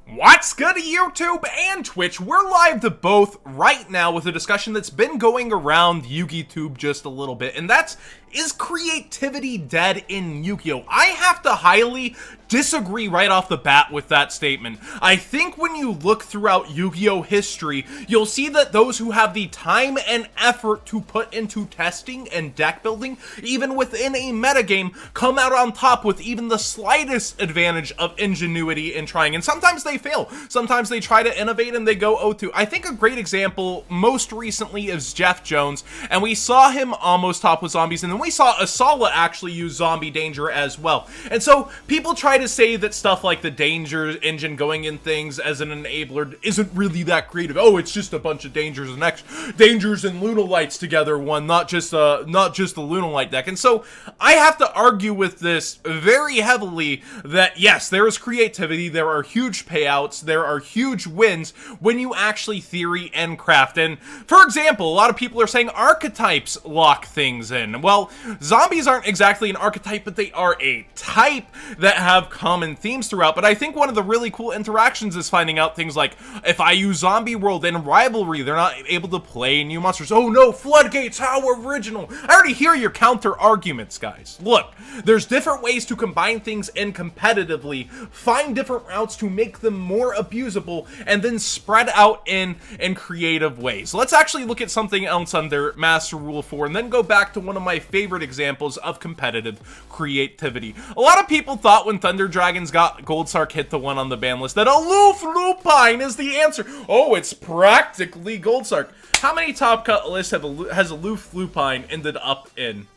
What's good, YouTube and Twitch? We're live to both right now with a discussion that's been going around YugiTube just a little bit, and that's, is creativity dead in Yu-Gi-Oh? I have to highly disagree right off the bat with that statement. I think when you look throughout Yu-Gi-Oh history, you'll see that those who have the time and effort to put into testing and deck building, even within a metagame, come out on top with even the slightest advantage of ingenuity in trying. And sometimes they fail. Sometimes they try to innovate and they go 0-2. I think a great example most recently is Jeff Jones, and we saw him almost top with zombies, and then we saw Asala actually use zombie danger as well. And so people try to say that stuff like the danger engine going in things as an enabler isn't really that creative. Oh, it's just a bunch of dangers and dangers and Lunalights together one, not just the Lunalight deck. And so I have to argue with this very heavily that yes, there is creativity, there are huge payouts, there are huge wins when you actually theory and craft. And for example, a lot of people are saying archetypes lock things in. Well, zombies aren't exactly an archetype, but they are a type that have common themes throughout. But I think one of the really cool interactions is finding out things like, if I use Zombie World in Rivalry, they're not able to play new monsters. Oh no, Floodgates, how original. I already hear your counter arguments, guys. Look, there's different ways to combine things in competitively, find different routes to make them more abusable, and then spread out in creative ways. Let's actually look at something else under Master Rule 4, and then go back to one of my favorite examples of competitive creativity. A lot of people thought when Thunder Dragons got Goldsark hit the one on the ban list that Aloof Lupine is the answer. Oh, it's practically Goldsark. How many top cut lists has Aloof Lupine ended up in?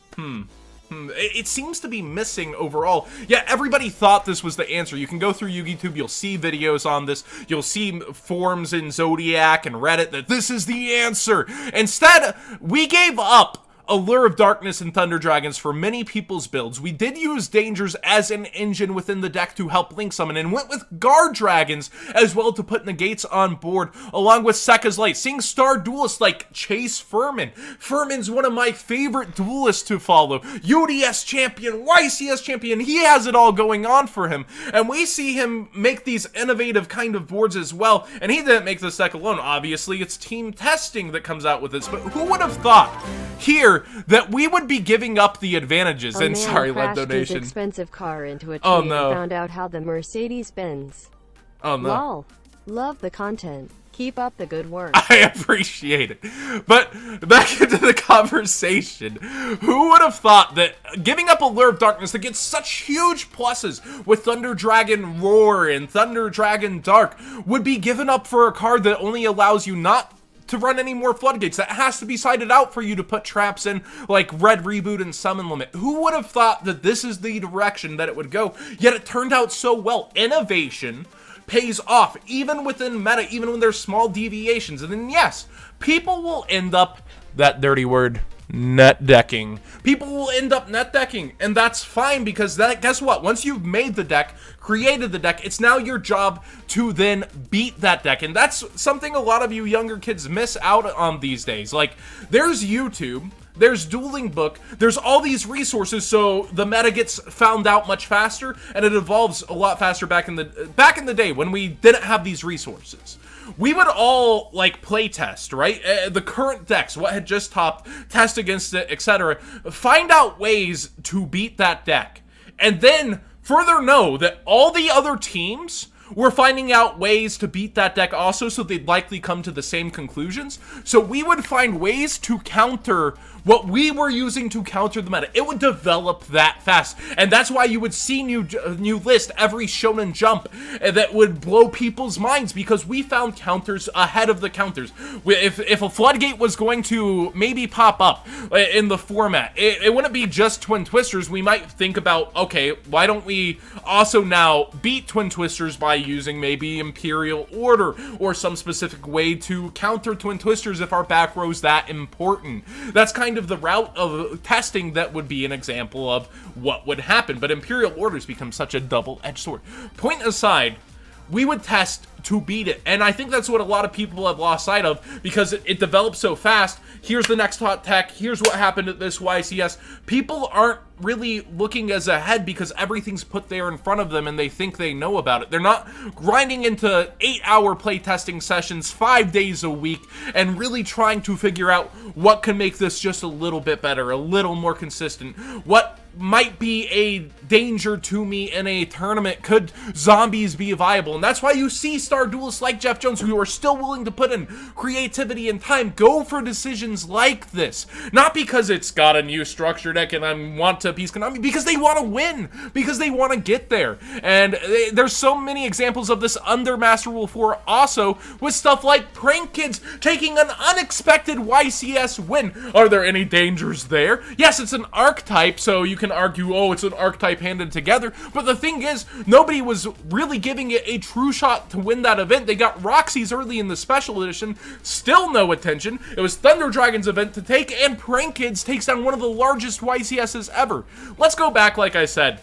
It seems to be missing overall. Yeah, everybody thought this was the answer. You can go through YugiTube, you'll see videos on this, you'll see forums in Zodiac and Reddit that this is the answer. Instead, we gave up Allure of Darkness and Thunder Dragons for many people's builds. We did use Dangers as an engine within the deck to help link summon, and went with Guard Dragons as well to put negates on board, along with Sekka's Light. Seeing star duelists like Chase Furman. Furman's one of my favorite duelists to follow. UDS champion, YCS champion, he has it all going on for him. And we see him make these innovative kind of boards as well, and he didn't make this deck alone. Obviously, it's team testing that comes out with this, but who would have thought here that we would be giving up the advantages? And sorry, lead donation. His expensive car into a tree oh no! And found out how the Mercedes-Benz. Oh no! Lol. Love the content. Keep up the good work. I appreciate it. But back into the conversation. Who would have thought that giving up Allure of Darkness that gets such huge pluses with Thunder Dragon Roar and Thunder Dragon Dark would be given up for a card that only allows you not to run any more Floodgates, that has to be sided out for you to put traps in like Red Reboot and Summon Limit? Who would have thought that this is the direction that it would go? Yet it turned out so well. Innovation pays off, even within meta, even when there's small deviations. And then yes, people will end up, that dirty word, net decking. People will end up net decking, and that's fine, because that, guess what? Once you've made the deck, created the deck, it's now your job to then beat that deck. And that's something a lot of you younger kids miss out on these days. Like, there's YouTube, there's Dueling Book, there's all these resources, so the meta gets found out much faster, and it evolves a lot faster. Back in the day when we didn't have these resources, we would all like play test, right? The current decks, what had just topped, test against it, etc. Find out ways to beat that deck, and then further know that all the other teams were finding out ways to beat that deck also, so they'd likely come to the same conclusions. So we would find ways to counter what we were using to counter the meta. It would develop that fast, and that's why you would see new list every Shonen Jump that would blow people's minds, because we found counters ahead of the counters. If a Floodgate was going to maybe pop up in the format, it wouldn't be just Twin Twisters. We might think about, okay, why don't we also now beat Twin Twisters by using maybe Imperial Order or some specific way to counter Twin Twisters if our back row's that important. That's kind of the route of testing that would be an example of what would happen. But Imperial Orders become such a double-edged sword. Point aside, we would test to beat it. And I think that's what a lot of people have lost sight of, because it develops so fast. Here's the next hot tech. Here's what happened at this YCS. People aren't really looking as ahead because everything's put there in front of them and they think they know about it. They're not grinding into 8-hour playtesting sessions 5 days a week and really trying to figure out what can make this just a little bit better, a little more consistent. What might be a danger to me in a tournament? Could zombies be viable? And that's why you see star duelists like Jeff Jones, who are still willing to put in creativity and time, go for decisions like this. Not because it's got a new structure deck and I want to piece Konami, because they want to win, because they want to get there. And there's so many examples of this under Master Rule 4 also, with stuff like Prank Kids taking an unexpected YCS win. Are there any dangers there? Yes, it's an archetype, so you can argue, oh, it's an archetype handed together, but the thing is, nobody was really giving it a true shot to win that event. They got Roxy's early in the special edition, still no attention. It was Thunder Dragon's event to take, and Prank Kids takes down one of the largest YCSs ever. Let's go back, like I said,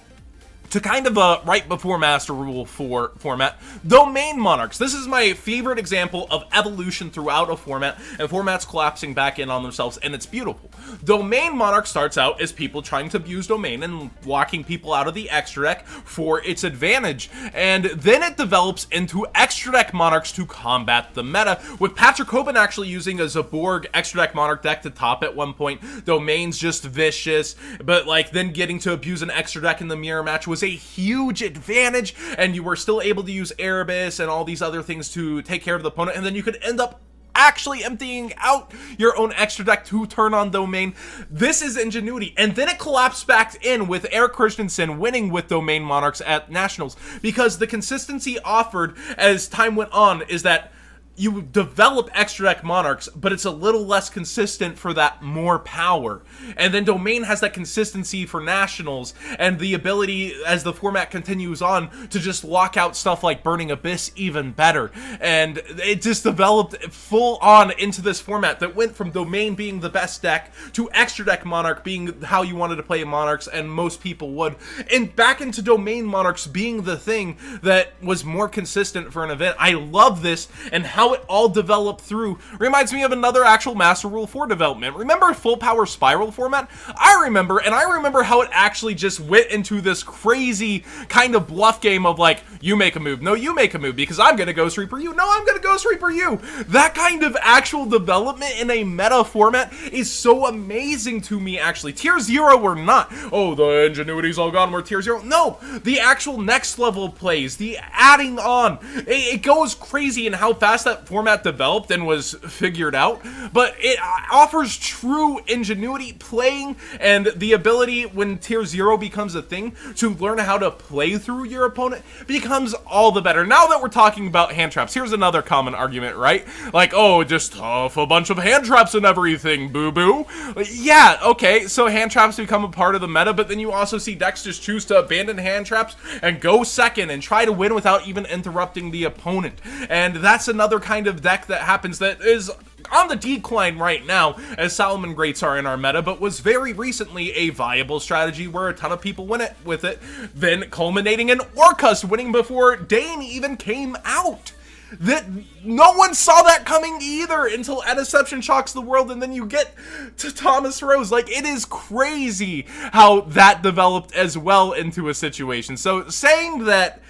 to kind of a right before Master Rule 4 format, Domain Monarchs. This is my favorite example of evolution throughout a format, and formats collapsing back in on themselves, and it's beautiful. Domain Monarch starts out as people trying to abuse Domain and locking people out of the extra deck for its advantage, and then it develops into extra deck Monarchs to combat the meta, with Patrick Hoban actually using a Zaborg extra deck Monarch deck to top at one point. Domain's just vicious, but like then getting to abuse an extra deck in the mirror match was a huge advantage, and you were still able to use Erebus and all these other things to take care of the opponent, and then you could end up actually emptying out your own extra deck to turn on Domain. This is ingenuity. And then it collapsed back in with Eric Christensen winning with Domain Monarchs at Nationals, because the consistency offered as time went on is that you develop extra deck Monarchs, but it's a little less consistent for that more power. And then Domain has that consistency for Nationals and the ability, as the format continues on, to just lock out stuff like Burning Abyss even better. And it just developed full on into this format that went from Domain being the best deck to extra deck Monarch being how you wanted to play Monarchs, and most people would, and back into Domain Monarchs being the thing that was more consistent for an event. I love this, and how it all developed through reminds me of another actual Master Rule 4 development. Remember Full Power Spiral format? I remember how it actually just went into this crazy kind of bluff game of like, you make a move, no, you make a move, because I'm gonna Ghost Reaper you, no, I'm gonna Ghost Reaper you. That kind of actual development in a meta format is so amazing to me, actually. Tier 0 or not, oh, the ingenuity's all gone, we're Tier 0. No, the actual next level plays, the adding on, it goes crazy in how fast that format developed and was figured out, but it offers true ingenuity playing, and the ability when Tier 0 becomes a thing to learn how to play through your opponent becomes all the better. Now that we're talking about hand traps, here's another common argument, right? Like, oh, just tough a bunch of hand traps and everything, boo-boo. Yeah, okay, so hand traps become a part of the meta, but then you also see decks just choose to abandon hand traps and go second and try to win without even interrupting the opponent. And that's another kind of deck that happens that is on the decline right now, as Solomon Greats are in our meta, but was very recently a viable strategy where a ton of people win it with it, then culminating in Orcust winning before Dane even came out. That no one saw that coming either until Deception shocks the world, and then you get to Thomas Rose. Like, it is crazy how that developed as well into a situation. So saying that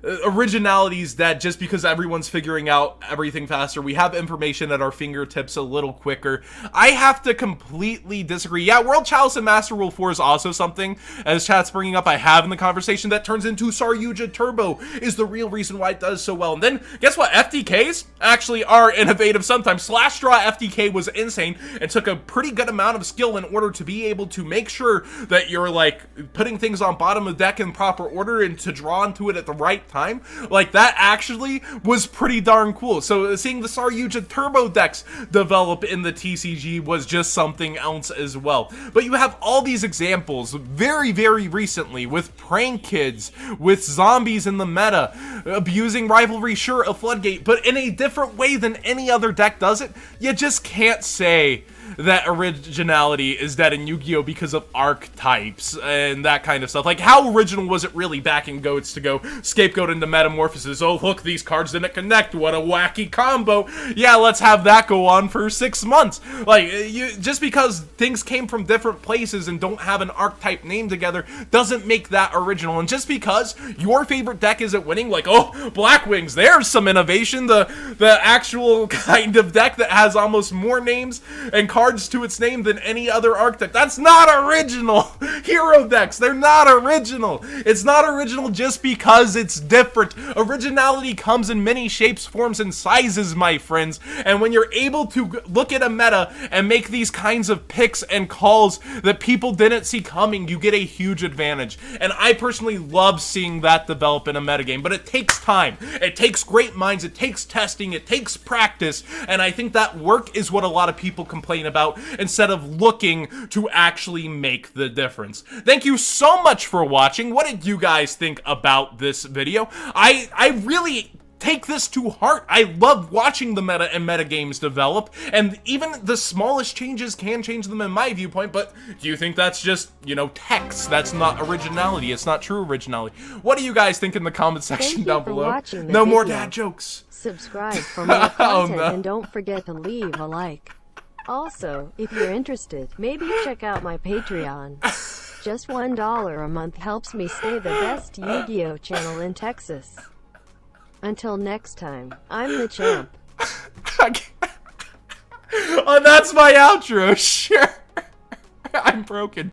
originalities, that just because everyone's figuring out everything faster, we have information at our fingertips a little quicker, I have to completely disagree. Yeah, World Chalice and Master Rule 4 is also something, as chat's bringing up, I have in the conversation, that turns into Saryuja Turbo is the real reason why it does so well. And then, guess what? FTKs actually are innovative sometimes. Slash Draw FTK was insane and took a pretty good amount of skill in order to be able to make sure that you're, like, putting things on bottom of the deck in proper order and to draw into it at the right time. Like, that actually was pretty darn cool. So seeing the Saryuja Turbo decks develop in the TCG was just something else as well. But you have all these examples very, very recently with Prank Kids, with zombies in the meta, abusing Rivalry, sure, a floodgate, but in a different way than any other deck does it. You just can't say that originality is dead in Yu-Gi-Oh! Because of archetypes and that kind of stuff. Like, how original was it really back in GOATS to go scapegoat into metamorphosis? Oh, look, these cards didn't connect. What a wacky combo. Yeah, let's have that go on for 6 months. Like, just because things came from different places and don't have an archetype name together doesn't make that original. And just because your favorite deck isn't winning, like, oh, Black Wings, there's some innovation. The actual kind of deck that has almost more names and cards to its name than any other archetype. That's not original. Hero decks, they're not original. It's not original just because it's different. Originality comes in many shapes, forms, and sizes, my friends. And when you're able to look at a meta and make these kinds of picks and calls that people didn't see coming, you get a huge advantage. And I personally love seeing that develop in a metagame, but it takes time. It takes great minds, it takes testing, it takes practice, and I think that work is what a lot of people complain about instead of looking to actually make the difference. Thank you so much for watching. What did you guys think about this video? I really take this to heart. I love watching the meta and metagames develop, and even the smallest changes can change them in my viewpoint, but do you think that's just, you know, text? That's not originality. It's not true originality. What do you guys think in the comment section down below? No more dad jokes. Subscribe for more content and don't forget to leave a like. Also, if you're interested, maybe check out my Patreon. Just $1 a month helps me stay the best Yu-Gi-Oh! Channel in Texas. Until next time, I'm the champ. Oh, that's my outro. Sure. I'm broken.